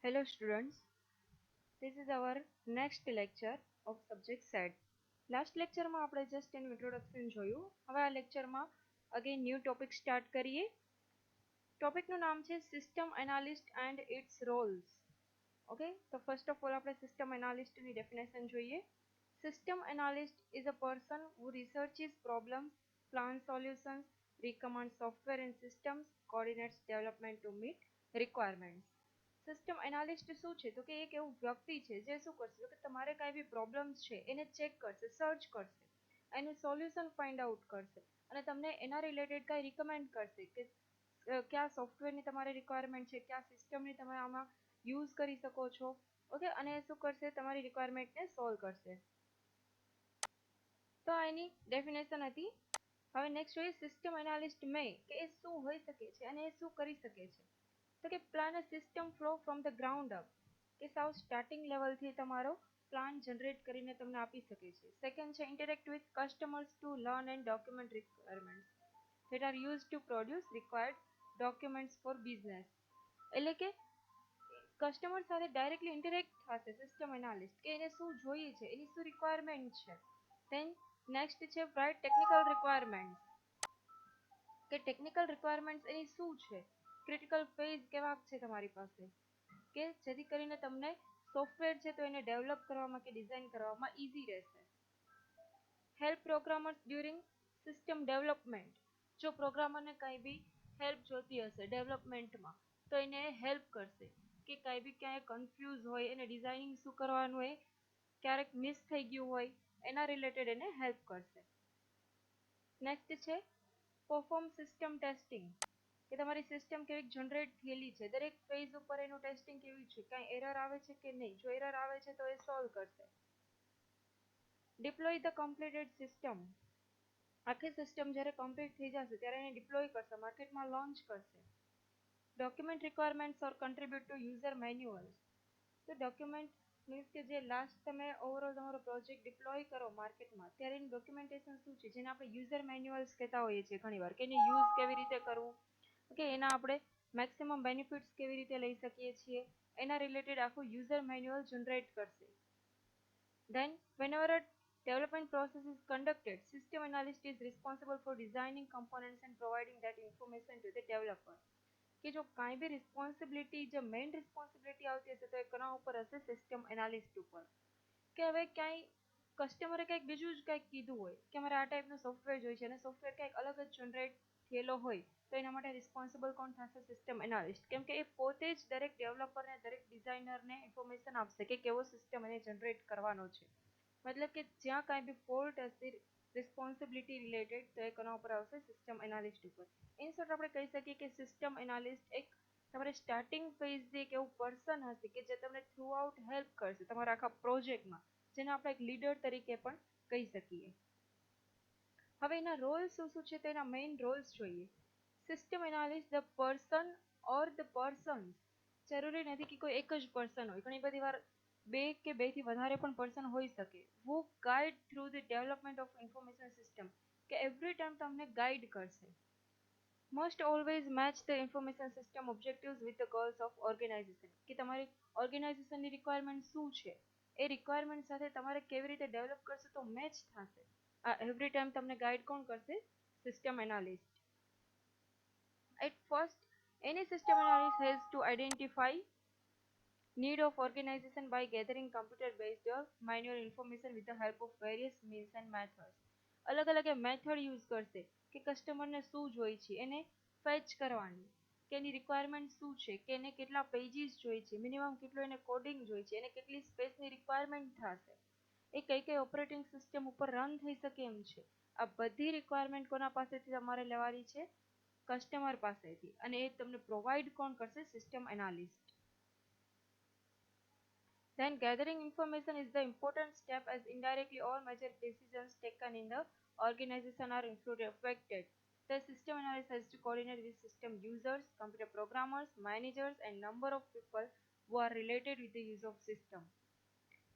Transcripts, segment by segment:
Hello students, this is our next lecture of subject set. Last lecture માં આપણે just એનું introduction જોયું. હવે આ lecture માં again new topic start કરીએ. Topic નું નામ છે System Analyst and its roles. Okay, તો first of all આપણે System Analyst ની definition જોઈએ. System Analyst is a person who researches problems, plans solutions, recommends software and systems, coordinates development to meet requirements. System analyst શું છે તો કે એક એવું વ્યક્તિ છે જે શું કરશે તો કે તમારે કાંઈ બી પ્રોબ્લેમ્સ છે એને ચેક કરશે, સર્ચ કરશે, એનું સોલ્યુશન ફાઇન્ડ આઉટ કરશે અને તમને એના રિલેટેડ કાંઈ રિકમેન્ડ કરશે કે કયા સોફ્ટવેરની તમારે રિક્વાયરમેન્ટ છે, કયા સિસ્ટમની તમે આમાં યુઝ કરી શકો છો. ઓકે, અને એ શું કરશે તમારી રિક્વાયરમેન્ટને સોલ્વ કરશે. તો આ એની ડેફિનેશન હતી. હવે નેક્સ્ટ જોઈએ સિસ્ટમ એનાલિસ્ટ મેં કે એ શું હોઈ શકે છે અને એ શું કરી શકે છે. તો કે plan a system flow from the ground up, કે સાવ સ્ટાર્ટિંગ લેવલથી તમારો પ્લાન જનરેટ કરીને તમને આપી શકે છે. સેકન્ડ છે interact with customers to learn and document requirements that are use to produce required documents four business. એટલે કે કસ્ટમર સાથે ડાયરેક્ટલી ઇન્ટરેક્ટ થશે સિસ્ટમ એનાલિસ્ટ કે એને શું જોઈએ છે, એની શું રિક્વાયરમેન્ટ છે. દેન નેક્સ્ટ છે રાઇટ ટેકનિકલ રિક્વાયરમેન્ટ, કે ટેકનિકલ રિક્વાયરમેન્ટ એની શું છે, ક્રિટિકલ ફેઝ કેવા છે તમારી પાસે, કે જેથી કરીને તમને સોફ્ટવેર છે તો એને ડેવલપ કરવામાં કે ડિઝાઇન કરવામાં ઇઝી રહેશે. હેલ્પ પ્રોગ્રામર્સ ડ્યુરિંગ સિસ્ટમ ડેવલપમેન્ટ, જો પ્રોગ્રામરને કંઈ બી હેલ્પ જોતી હશે ડેવલપમેન્ટમાં તો એને હેલ્પ કરશે કે કંઈ બી ક્યાંય કન્ફ્યુઝ હોય એને ડિઝાઇનિંગ શું કરવાનું હોય, ક્યારેક મિસ થઈ ગયું હોય, એના રિલેટેડ એને હેલ્પ કરશે. નેક્સ્ટ છે પરફોર્મ સિસ્ટમ ટેસ્ટિંગ, કે તમારી સિસ્ટમ કેવી જનરેટ થયેલી છે, દરેક ફેઝ ઉપર એનું ટેસ્ટિંગ કેવી છે, કાંઈ એરર આવે છે કે નહીં, જો એરર આવે છે તો એ સોલ્વ કરશે. ડિપ્લોય ધ કમ્પ્લીટેડ સિસ્ટમ, આખી સિસ્ટમ જ્યારે કમ્પ્લીટ થઈ જશે ત્યારે એને ડિપ્લોય કરશે, માર્કેટમાં લોન્ચ કરશે. ડોક્યુમેન્ટ રિક્વાયરમેન્ટ્સ ઓર કન્ટ્રીબ્યુટ ટુ યુઝર મેન્યુઅલ્સ, તો ડોક્યુમેન્ટ મીન્સ કે જે લાસ્ટ તમે ઓવરઓલ તમારો પ્રોજેક્ટ ડિપ્લોય કરો માર્કેટમાં ત્યારે એનું ડોક્યુમેન્ટેશન શું છે, જેને આપણે યુઝર મેન્યુઅલ્સ કહેતા હોઈએ છીએ ઘણીવાર, કે એની યુઝ કેવી રીતે કરવું, કે એના આપણે મેક્સિમમ બેનિફિટ્સ કેવી રીતે લઈ શકીએ છીએ, એના રિલેટેડ આખું યુઝર મેન્યુઅલ જનરેટ કરશે. Then whenever a development process is conducted, system analyst is responsible for designing components and providing that information to the developer. કે જો કાંઈ બી રિસ્પોન્સિબિલિટી, જે મેઇન રિસ્પોન્સિબિલિટી આવતી હશે તો એ કોના ઉપર હશે, સિસ્ટમ એનાલિસ્ટ ઉપર. કે હવે ક્યાંય કસ્ટમરે કંઈક બીજું જ કંઈક કીધું હોય કે અમારે આ ટાઈપનું સોફ્ટવેર જોઈએ છે અને સોફ્ટવેર કંઈક અલગ જ જનરેટ થયેલો હોય તો એના માટે રિસ્પોન્સિબલ કોણ થશે, સિસ્ટમ એનાલિસ્ટ, કેમ કે એ પોતે જ દરેક ડેવલપરને દરેક ડિઝાઇનરને ઇન્ફોર્મેશન આપશે કે કેવો સિસ્ટમ એને જનરેટ કરવાનો છે. મતલબ કે જ્યાં કાંઈ બી ફોલ્ટ હશે રિસ્પોન્સિબિલિટી રિલેટેડ તો એ કોના ઉપર આવશે, સિસ્ટમ એનાલિસ્ટ ઉપર. ઇન શોર્ટ આપણે કહી શકીએ કે સિસ્ટમ એનાલિસ્ટ એક તમારે સ્ટાર્ટિંગ ફેઝથી એક એવું પર્સન હશે કે જે તમને થ્રુ આઉટ હેલ્પ કરશે તમારા આખા પ્રોજેક્ટમાં, જેને આપણે એક લીડર તરીકે પણ કહી શકીએ. હવે એના રોલ શું શું છે તો એના મેઇન રોલ્સ જોઈએ. System analyst the person or the persons, જરૂરી નથી કે કોઈ એક જ પર્સન હોય, ઘણી બધી વાર બે કે બેથી વધારે પણ પર્સન હોઈ શકે. Who guide through the development of information system, કે એવરી ટાઈમ તમને ગાઈડ કરશે. Must always match the information system objectives with the goals of organisation, કે તમારી ઓર્ગેનાઇઝેશનની રિક્વાયરમેન્ટ શું છે, એ રિક્વાયરમેન્ટ સાથે તમારે કેવી રીતે ડેવલપ કરશો તો મેચ થશે. આ એવરી ટાઈમ તમને ગાઈડ કોણ કરશે, system analyst. At first, any system analyst has to identify need of organization by gathering computer-based or manual information with the help of various means and methods. અલગ અલગ method use કરશે કે કસ્ટમરને શું જોઈ છે એને ફેચ કરવાની, કે એની રિક્વાયરમેન્ટ શું છે, કે એને કેટલા પેજીસ જોઈ છે, મિનિમમ કેટલું એને કોડિંગ જોઈ છે, એને કેટલી સ્પેસની રિક્વાયરમેન્ટ થશે, એ કઈ કઈ ઓપરેટિંગ સિસ્ટમ ઉપર રન થઈ શકે એમ છે. આ બધી રિક્વાયરમેન્ટ કોના પાસેથી તમારે લેવાની છે, કસ્ટમર પાસેથી, અને એ તમને પ્રોવાઈડ કોણ કરશે, system analyst. Then gathering information is the important step as indirectly all major decisions taken in the organization are included affected. The system analyst has to coordinate with system users, computer programmers, managers and number of people who are related with the use of system.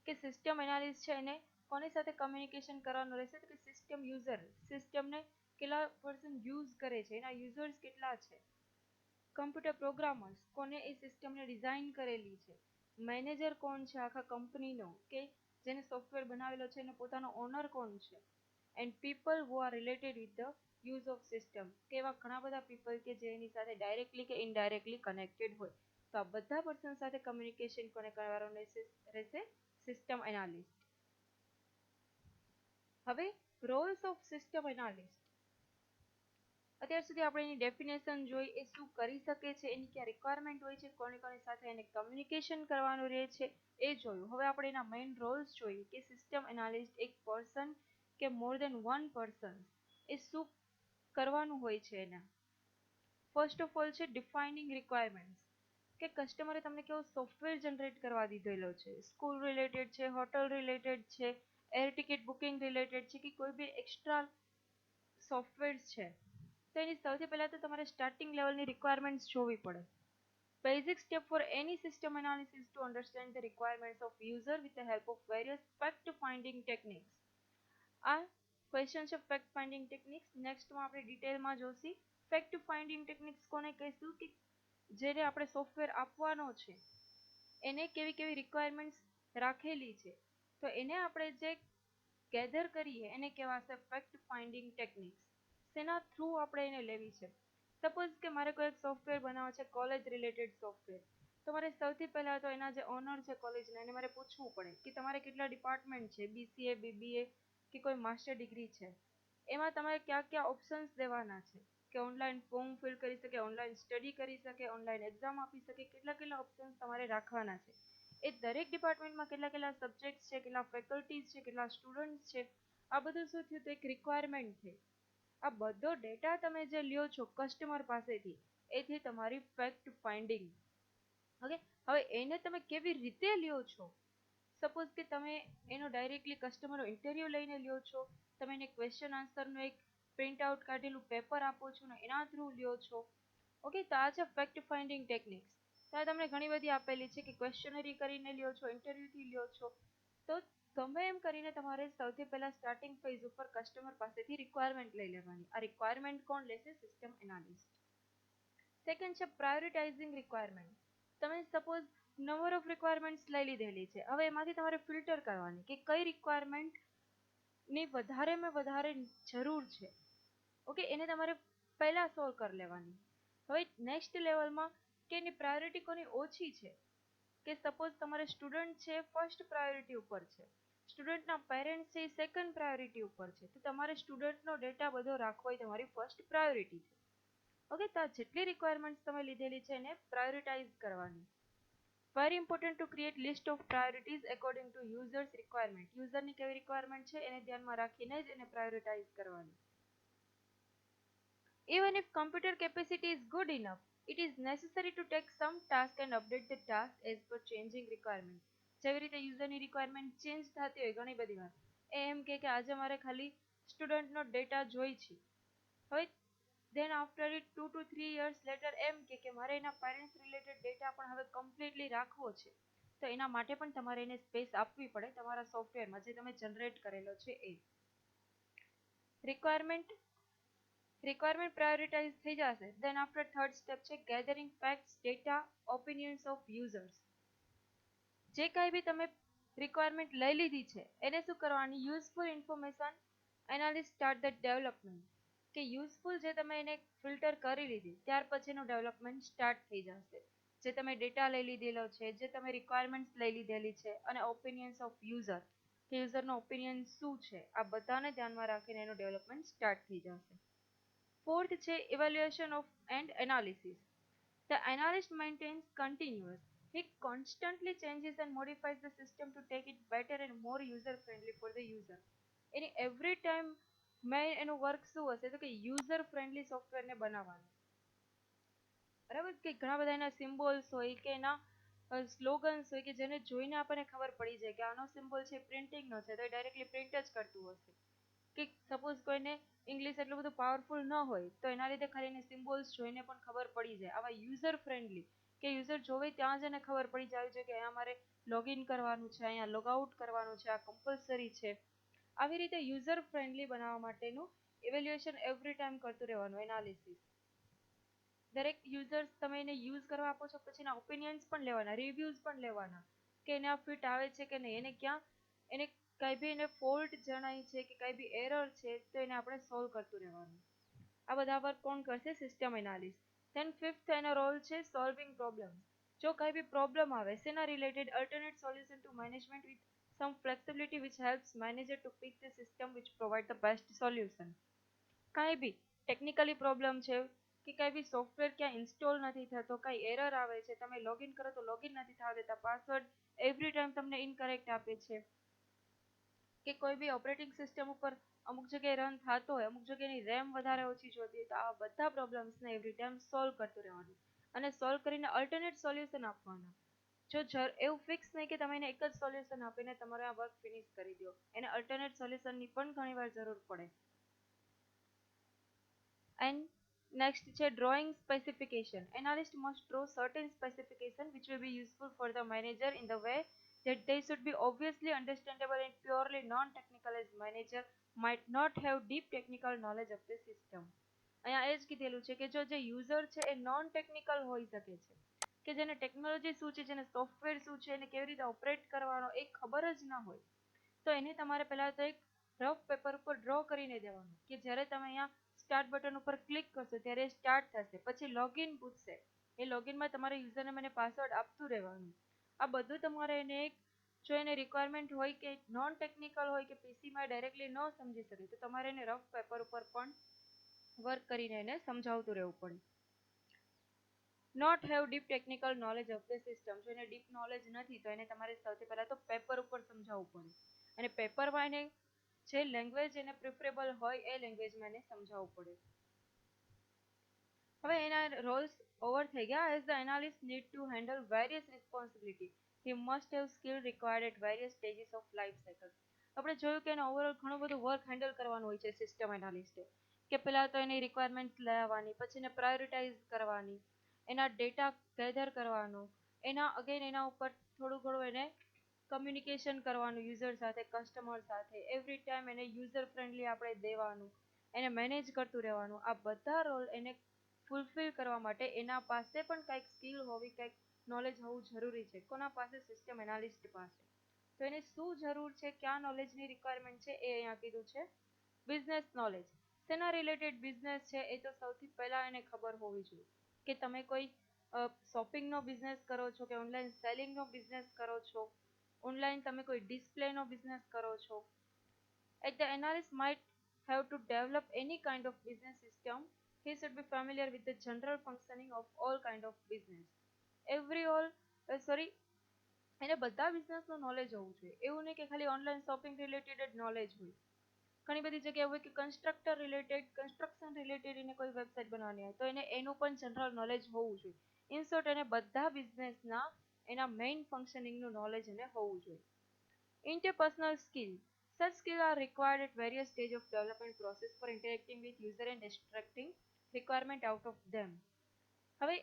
કે system analyst છે એને કોની સાથે communication કરવાનું રહેશે તો કે system user, સિસ્ટમને કેટલા પર્સન યુઝ કરે છે, એના યુઝર્સ કેટલા છે, કમ્પ્યુટર પ્રોગ્રામર્સ, કોને એ સિસ્ટમને ડિઝાઇન કરેલી છે, મેનેજર કોણ છે આખા કંપનીનો, કે જેને સોફ્ટવેર બનાવેલો છે એનો પોતાનો ઓનર કોણ છે, and people who are related with the use of system, કે એવા ઘણા બધા પીપલ કે જે એની સાથે ડાયરેક્ટલી કે ઇનડાયરેક્ટલી કનેક્ટેડ હોય. તો આ બધા પર્સન સાથે કમ્યુનિકેશન કોને કરવાનું રહેશે? System analyst. હવે રોલ્સ ઓફ સિસ્ટમ એનાલિસ્ટ. અત્યાર સુધી આપણે એની ડેફિનેશન જોઈ, એ શું કરી શકે છે, એની ક્યાં રિક્વાયરમેન્ટ હોય છે, કોની સાથે એને કમ્યુનિકેશન કરવાનું રહે છે એ જોયું. હવે આપણે એના મેઇન રોલ્સ જોઈએ કે સિસ્ટમ એનાલિસ્ટ એક પર્સન કે મોર દેન વન પર્સન એ શું કરવાનું હોય છે એના. ફર્સ્ટ ઓફ ઓલ છે ડિફાઇનિંગ રિક્વાયરમેન્ટ, કે કસ્ટમરે તમને કેવો સોફ્ટવેર જનરેટ કરવા દીધેલો છે, સ્કૂલ રિલેટેડ છે, હોટલ રિલેટેડ છે, એર ટિકિટ બુકિંગ રિલેટેડ છે, કે કોઈ બી એક્સ્ટ્રા સોફ્ટવેર છે, તો એની સૌથી પહેલા તો તમારે સ્ટાર્ટિંગ લેવલની રિક્વાયરમેન્ટ્સ જોવી પડે. Basic step for any system analysis to understand the requirements of user with the help of various fact finding techniques. આ ક્વેશ્ચન છે ફેક્ટ ફાઇન્ડિંગ ટેકનિક્સ. નેક્સ્ટમાં આપણે ડિટેલમાં જોશી ફેક્ટ ફાઇન્ડિંગ ટેકનિક્સ કોને કહીશું, કે જેને આપણે સોફ્ટવેર આપવાનો છે એને કેવી કેવી રિક્વાયરમેન્ટ્સ રાખેલી છે, તો એને આપણે જે ગેધર કરીએ એને કહેવાશે ફેક્ટ ફાઇન્ડિંગ ટેકનિક્સ. તેના થ્રુ આપણે એને લેવી છે. સપોઝ કે મારે કોઈ એક સોફ્ટવેર બનાવવા છે, કોલેજ રિલેટેડ સોફ્ટવેર, તો મારે સૌથી પહેલા તો એના જે ઓનર છે કોલેજના એને મારે પૂછવું પડે કે તમારે કેટલા ડિપાર્ટમેન્ટ છે, BCA, BBA કે કોઈ માસ્ટર ડિગ્રી છે, એમાં તમારે કયા કયા ઓપ્શન્સ દેવાના છે, કે ઓનલાઈન ફોર્મ ફિલ કરી શકે, ઓનલાઈન સ્ટડી કરી શકે, ઓનલાઈન એક્ઝામ આપી શકે, કેટલા કેટલા ઓપ્શન્સ તમારે રાખવાના છે. એ દરેક ડિપાર્ટમેન્ટમાં કેટલા કેટલા સબ્જેક્ટ છે, કેટલા ફેકલ્ટીઝ છે, કેટલા સ્ટુડન્ટ્સ છે, આ બધું શું થયું તો એક રિક્વાયરમેન્ટ છે. આ બધો ડેટા તમે જે લ્યો છો કસ્ટમર પાસેથી, એથી તમારી ફેક્ટ ફાઇન્ડિંગ. ઓકે, હવે એને તમે કેવી રીતે લ્યો છો? સપોઝ કે તમે એનો ડાયરેક્ટલી કસ્ટમરનો ઇન્ટરવ્યૂ લઈને લ્યો છો, તમે એને ક્વેશ્ચન આન્સરનું એક પ્રિન્ટ આઉટ કાઢેલું પેપર આપો છો ને એના થ્રુ લ્યો છો. ઓકે, તો આ છે ફેક્ટ ફાઇન્ડિંગ ટેકનિક્સ. ત્યાં તમને ઘણી બધી આપેલી છે કે ક્વેશ્ચનરી કરીને લ્યો છો, ઇન્ટરવ્યુથી લ્યો છો. તો ગમે એમ કરીને તમારે સૌથી પહેલા સ્ટાર્ટિંગ ફેઝ ઉપર કસ્ટમર પાસેથી રિક્વાયરમેન્ટ લઈ લેવાની. આ રિક્વાયરમેન્ટ કોણ લેશે? System analyst. સેકન્ડ છે પ્રાયોરિટાઇઝિંગ રિક્વાયરમેન્ટ. તમે સપોઝ નંબર ઓફ રિક્વાયરમેન્ટ્સ લઈ લીધેલી છે, હવે એમાંથી તમારે ફિલ્ટર કરવાની કે કઈ રિક્વાયરમેન્ટ ની વધારેમાં વધારે જરૂર છે. ઓકે, એને તમારે પહેલા સોલ્વ કરી લેવાની. હવે નેક્સ્ટ લેવલમાં કે એની પ્રાયોરિટી કોની ઓછી છે, કે સપોઝ તમારે સ્ટુડન્ટ છે ફર્સ્ટ પ્રાયોરિટી ઉપર છે, સ્ટુડન્ટના પેરેન્ટ્સ છે એ સેકન્ડ પ્રાયોરિટી ઉપર છે, તો તમારે સ્ટુડન્ટનો ડેટા બધો રાખવો એ તમારી ફર્સ્ટ પ્રાયોરિટી છે. ઓકે, તો આ જેટલી રિક્વાયરમેન્ટ્સ તમે લીધેલી છે એને પ્રાયોરિટાઇઝ કરવાની. Very important to create list of priorities according to users requirement. યુઝરની કેવી રિક્વાયરમેન્ટ છે એને ધ્યાનમાં રાખીને જ એને પ્રાયોરિટાઇઝ કરવાની. Even if computer capacity is good enough, it is necessary to take some task and update the task as per changing requirement. જેવી રીતે યુઝરની રિક્વાયરમેન્ટ ચેન્જ થતી હોય ઘણી બધી વાર, એમ કે આજે મારે ખાલી સ્ટુડન્ટનો ડેટા જોઈ છે, હવે then after it 2 to 3 years later એમ કે મારે એના પેરેન્ટ્સ રિલેટેડ ડેટા પણ હવે કમ્પ્લીટલી રાખવો છે, તો એના માટે પણ તમારે એને સ્પેસ આપવી પડે તમારા સોફ્ટવેરમાં જે તમે જનરેટ કરેલો છે એ. રિક્વાયરમેન્ટ પ્રાયોરિટાઇઝ થઈ જશે. દેન આફ્ટર થર્ડ સ્ટેપ છે gathering facts, data, opinions of users. જે કાંઈ બી તમે રિક્વાયરમેન્ટ લઈ લીધી છે એને શું કરવાની? Useful information analyst start the development. કે યુઝફુલ જે તમે એને ફિલ્ટર કરી લીધી ત્યાર પછીનું ડેવલપમેન્ટ સ્ટાર્ટ થઈ જશે. જે તમે ડેટા લઈ લીધેલો છે, જે તમે રિક્વાયરમેન્ટ્સ લઈ લીધેલી છે, અને ઓપિનિયન્સ ઓફ યુઝર કે યુઝરનો ઓપિનિયન શું છે, આ બધાને ધ્યાનમાં રાખીને એનું ડેવલપમેન્ટ સ્ટાર્ટ થઈ જશે. ફોર્થ છે evaluation of and analysis. The analyst maintains continuous. He constantly changes and modifies the system to take it better and more user friendly for the user. Any every time મેં એનું work શું હશે તો કે user friendly સોફ્ટવેરને બનાવવાનું. બરાબર, કે ઘણા બધા એના સિમ્બોલ્સ હોય કે એના સ્લોગન્સ હોય કે જેને જોઈને આપણને ખબર પડી જાય કે આનો સિમ્બોલ છે પ્રિન્ટિંગનો છે, તો એ ડાયરેક્ટલી પ્રિન્ટ જ કરતું હશે. કે સપોઝ કોઈને ઇંગ્લિશ એટલું બધું પાવરફુલ ન હોય તો એના લીધે ખાલી એને સિમ્બોલ્સ જોઈને પણ ખબર પડી જાય. આવા યુઝર ફ્રેન્ડલી કે યુઝર જોવે ત્યાં જ એને ખબર પડી જાય છે કે અહીંયા મારે લોગિન કરવાનું છે, અહીંયા લોગઆઉટ કરવાનું છે, આ કમ્પલસરી છે. આવી રીતે યુઝર ફ્રેન્ડલી બનાવવા માટેનું ઇવેલ્યુએશન એવરી ટાઈમ કરતું રહેવાનું, એનાલિસિસ. દરેક યુઝર્સ તમે એને યુઝ કરવા આપો છો પછી એના ઓપિનિયન્સ પણ લેવાના, રિવ્યૂઝ પણ લેવાના કે એને આ ફિટ આવે છે કે નહીં, એને ક્યાં એને કઈ બી એને ફોલ્ટ જણાય છે કે કઈ બી એરર છે તો એને આપણે સોલ્વ કરતું રહેવાનું. આ બધા વર્ક કોણ કરશે? System analyst. ધેન ફિફ્થ એનો રોલ છે સોલ્વિંગ પ્રોબ્લેમ. જો કઈ બી પ્રોબ્લેમ આવે શેના related, alternate solution two management with some flexibility which helps manager to pick the system which provide the best solution. કાંઈ બી ટેકનિકલી પ્રોબ્લેમ છે કે કાંઈ બી સોફ્ટવેર ક્યાં ઇન્સ્ટોલ નથી થતો, કાંઈ એરર આવે છે, તમે લોગિન કરો તો લોગિન નથી થવા દેતા, પાસવર્ડ એવરી ટાઈમ તમને ઇનકરેક્ટ આપે છે, કે કોઈ બી ઓપરેટિંગ સિસ્ટમ ઉપર અમુક જગ્યાએ રન થતો હોય, અમુક જગ્યાએની રેમ વધારે ઓછી જોતી હોય, તો આ બધા પ્રોબ્લેમ્સને એવરી ટાઈમ સોલ્વ કરતું રહેવાનું અને સોલ્વ કરીને અલ્ટરનેટ સોલ્યુશન આપવાના. જો એવું ફિક્સ નહીં કે તમે એને એક જ સોલ્યુશન આપીને તમારે આ વર્ક ફિનિશ કરી દો, એને અલ્ટરનેટ સોલ્યુશનની પણ ઘણી વાર જરૂર પડે. And next છે drawing specification. Analyst must draw certain specification which will be useful for the manager in the way that they should be obviously understandable and purely non-technical as manager might not have deep technical knowledge of the system. અહીંયા એ જ કીધેલું છે કે જો જે user છે એ non technical હોઈ શકે છે, કે જેને ટેકનોલોજી શું છે, જેને સોફ્ટવેર શું છે, એને કેવી રીતે ઓપરેટ કરવાનો એ ખબર જ ના હોય, તો એને તમારે પહેલા તો એક રફ પેપર ઉપર ડ્રો કરીને દેવાનું કે જ્યારે તમે અહીંયા સ્ટાર્ટ બટન ઉપર ક્લિક કરશો ત્યારે સ્ટાર્ટ થશે, પછી લોગિન પૂછશે, એ લોગિનમાં તમારે યુઝરને મને પાસવર્ડ આપતું રહેવાનું. આ બધું તમારે એને એક, જો એને રિક્વાયરમેન્ટ હોય કે નોન ટેકનિકલ હોય કે પીસીમાં ડાયરેક્ટલી ન સમજી શકે તો તમારે એને રફ પેપર ઉપર પણ વર્ક કરીને એને સમજાવતું રહેવું પડે. Not have deep technical knowledge of the system. જો એને ડીપ નોલેજ નથી તો એને તમારે સૌથી પહેલા તો પેપર ઉપર સમજાવવું પડે, અને પેપરમાં એને જે લેંગ્વેજ એને પ્રિફરેબલ હોય એ લેંગ્વેજમાં એને સમજાવવું પડે. હવે એના રોલ્સ ઓવર થઈ ગયા. As the analyst need to handle various responsibility, he must have skill required at various stages of life cycle. આપણે જોયું કે એને ઓવરઓલ ઘણું બધું વર્ક હેન્ડલ કરવાનું હોય છે સિસ્ટમ એનાલિસ્ટે, કે પહેલાં તો એની રિક્વાયરમેન્ટ લેવાની, પછી એને પ્રાયોરિટાઇઝ કરવાની, એના ડેટા ગેધર કરવાનો, એના અગેન એના ઉપર થોડું ઘણું એને કમ્યુનિકેશન કરવાનું યુઝર સાથે, કસ્ટમર સાથે, એવરી ટાઈમ એને યુઝર ફ્રેન્ડલી આપણે દેવાનું, એને મેનેજ કરતું રહેવાનું. આ બધા રોલ એને ફૂલફિલ કરવા માટે એના પાસે પણ કંઈક સ્કિલ હોવી, કંઈક નોલેજ હોવું જરૂરી છે. કોના પાસે? સિસ્ટમ એનાલિસ્ટ પાસે. તો એને શું જરૂર છે, ક્યાં નોલેજની રિક્વાયરમેન્ટ છે એ અહીંયા કીધું છે. Business knowledge. શેના રિલેટેડ બિઝનેસ છે એ તો સૌથી પહેલાં એને ખબર હોવી જોઈએ, કે તમે કોઈ શોપિંગનો બિઝનેસ કરો છો કે ઓનલાઈન સેલિંગનો બિઝનેસ કરો છો, ઓનલાઈન તમે કોઈ ડિસ્પ્લેનો બિઝનેસ કરો છો. At the analyst might have to develop any kind of business system. He should be familiar with the general functioning of all kind of business. એને બધા બિઝનેસનું નોલેજ હોવું જોઈએ. એવું નહીં કે ખાલી ઓનલાઈન શોપિંગ રિલેટેડ જ નોલેજ હોય. ઘણી બધી જગ્યાએ હોય કે કન્સ્ટ્રક્ટર રિલેટેડ, કન્સ્ટ્રક્શન રિલેટેડ એને કોઈ વેબસાઇટ બનાવવાની હોય તો એને એનું પણ જનરલ નોલેજ હોવું જોઈએ. ઇન શોર્ટ એને બધા બિઝનેસના એના મેઇન ફંક્શનિંગનું નોલેજ એને હોવું જોઈએ. Interpersonal skill. Such skills are required at various stages of development process for interacting with user and extracting requirement out of them. હવે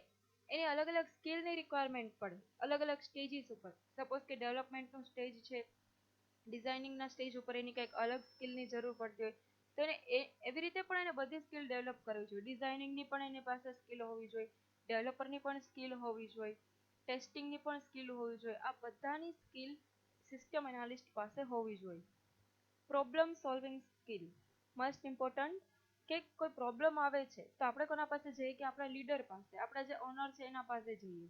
એની અલગ અલગ સ્કિલની રિક્વાયરમેન્ટ પડે અલગ અલગ સ્ટેજીસ ઉપર. સપોઝ કે ડેવલપમેન્ટનો સ્ટેજ છે, ડિઝાઇનિંગના સ્ટેજ ઉપર એની કંઈક અલગ સ્કિલની જરૂર પડતી હોય, તો એને એવી રીતે પણ એને બધી સ્કિલ ડેવલપ કરવી જોઈએ. ડિઝાઇનિંગની પણ એની પાસે સ્કિલ હોવી જોઈએ, ડેવલપરની પણ સ્કિલ હોવી જોઈએ, ટેસ્ટિંગની પણ સ્કિલ હોવી જોઈએ. આ બધાની સ્કિલ સિસ્ટમ એનાલિસ્ટ પાસે હોવી જોઈએ. Problem solving skill must important, કે કોઈ પ્રોબ્લેમ આવે છે તો આપણે કોના પાસે જઈએ? કે આપણા લીડર પાસે, આપણા જે ઓનર છે એના પાસે જઈએ.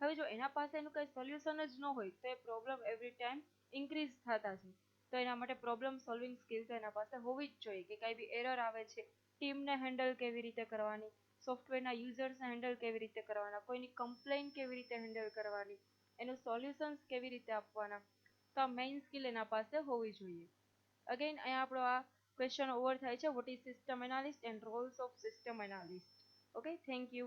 હવે જો એના પાસે એનું કંઈ સોલ્યુશન જ ન હોય તો એ પ્રોબ્લેમ એવરી ટાઈમ ઇન્ક્રીઝ થતા છે. તો એના માટે પ્રોબ્લેમ સોલ્વિંગ સ્કિલ તો એના પાસે હોવી જ જોઈએ, કે કાંઈ બી એરર આવે છે, ટીમને હેન્ડલ કેવી રીતે કરવાની, સોફ્ટવેરના યુઝર્સને હેન્ડલ કેવી રીતે કરવાના, કોઈની કમ્પ્લેન કેવી રીતે હેન્ડલ કરવાની, એનું સોલ્યુશન્સ કેવી રીતે આપવાના, તો આ મેઇન સ્કિલ એના પાસે હોવી જોઈએ. અગેન અહીંયા આપણો આ ક્વેશ્ચન ઓવર થાય છે. What is system analyst and Rolls of system analyst. Okay, thank you.